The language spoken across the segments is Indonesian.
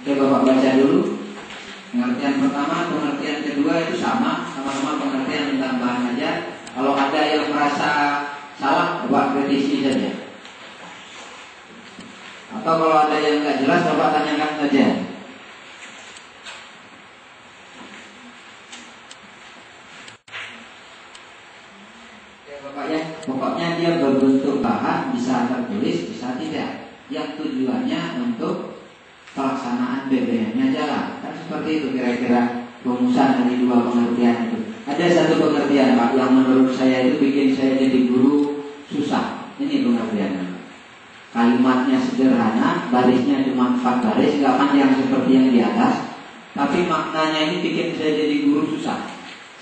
Oke, Bapak baca dulu. Pengertian pertama, pengertian kedua itu sama-sama pengertian tentang bahan ajar. Kalau ada yang merasa salah, Bapak kritisi saja. Atau kalau ada yang nggak jelas, Bapak tanyakan saja. Oke, Bapak ya, pokoknya dia berbentuk bahan, bisa tertulis, bisa tidak. Yang tujuannya untuk pelaksanaan BBM-nya jalan. Kan seperti itu kira-kira rumusan dari dua pengertian itu. Ada satu pengertian Pak yang menurut saya itu bikin saya jadi guru susah. Ini pengertiannya. Kalimatnya sederhana, barisnya cuma 4 baris, gak panjang seperti yang di atas. Tapi maknanya ini bikin saya jadi guru susah.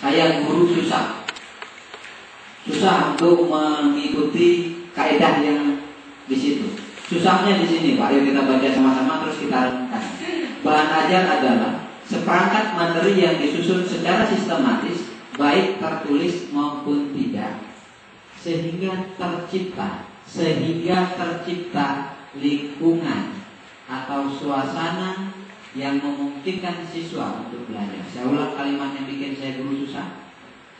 Saya guru susah. Susah untuk mengikuti kaidah yang di situ. Susahnya di sini Pak. Ayo kita baca sama-sama terus kita renungkan. Bahan ajar adalah seperangkat materi yang disusun secara sistematis, baik tertulis maupun tidak, sehingga tercipta lingkungan atau suasana yang memungkinkan siswa untuk belajar. Saya ulang kalimat yang bikin saya guru susah.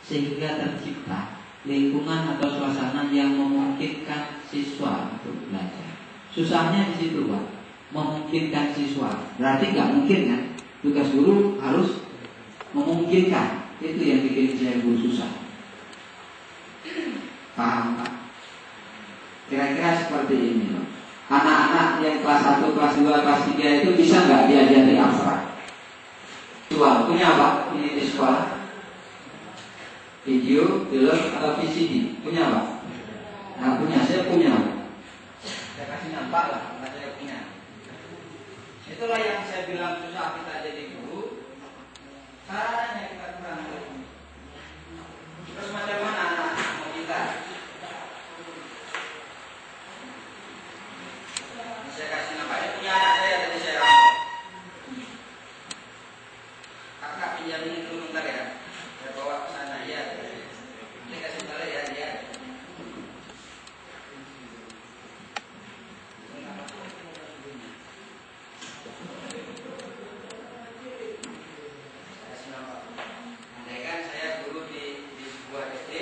Sehingga tercipta lingkungan atau suasana yang memungkinkan siswa untuk belajar. Susahnya di situ Pak, memungkinkan siswa. Berarti nggak mungkin kan? Tugas guru harus memungkinkan. Itu yang bikin saya guru susah. Paham Pak? Kira-kira seperti ini Pak. Anak-anak yang kelas 1, kelas 2, kelas 3 itu bisa nggak diajari abstrak? Visual punya Pak? Ini di sekolah. Video, film, atau VCD punya Pak? Nah punya, saya punya Pak. Saya kasih nampak lah, karena saya punya. Itulah yang saya bilang susah kita jadi guru. Caranya kita kurang. Terus macam mana anak mau kita? Saya kasih nampaknya punya anak saya tadi saya rambut. Kakak pinjam ini dulu bentar ya. Saya bawa ke sana ya. Saya kasih tahu ya dia. Andaikan saya guru di sebuah SD,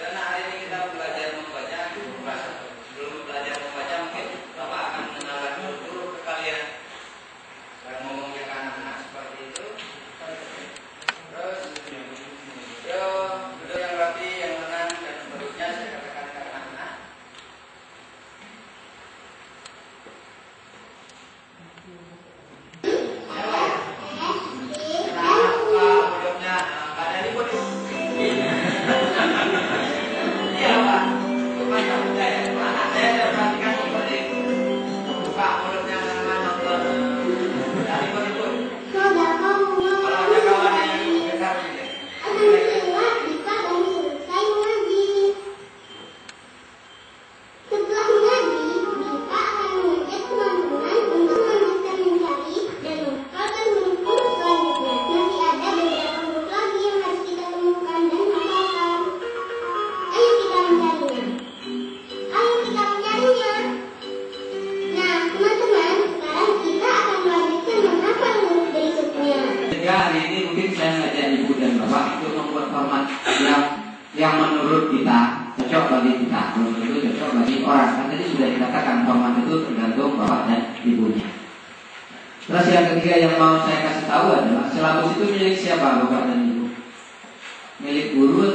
dan hari ini kita belajar membaca, sebelum belajar membaca mungkin Bapak akan mengenalkan guru ke kalian dan ngomongnya ke anak-anak seperti itu. Terus, duduk yang rapi, yang tenang, dan seterusnya saya katakan ke anak-anak. Hari ini mungkin saya ngajak Ibu dan Bapak untuk membuat format yang menurut kita cocok bagi kita, belum tentu cocok bagi orang. Kan tadi sudah dikatakan format itu tergantung Bapak dan Ibunya. Terus yang ketiga yang mau saya kasih tahu adalah silabus itu milik siapa, Bapak dan Ibu? Milik guru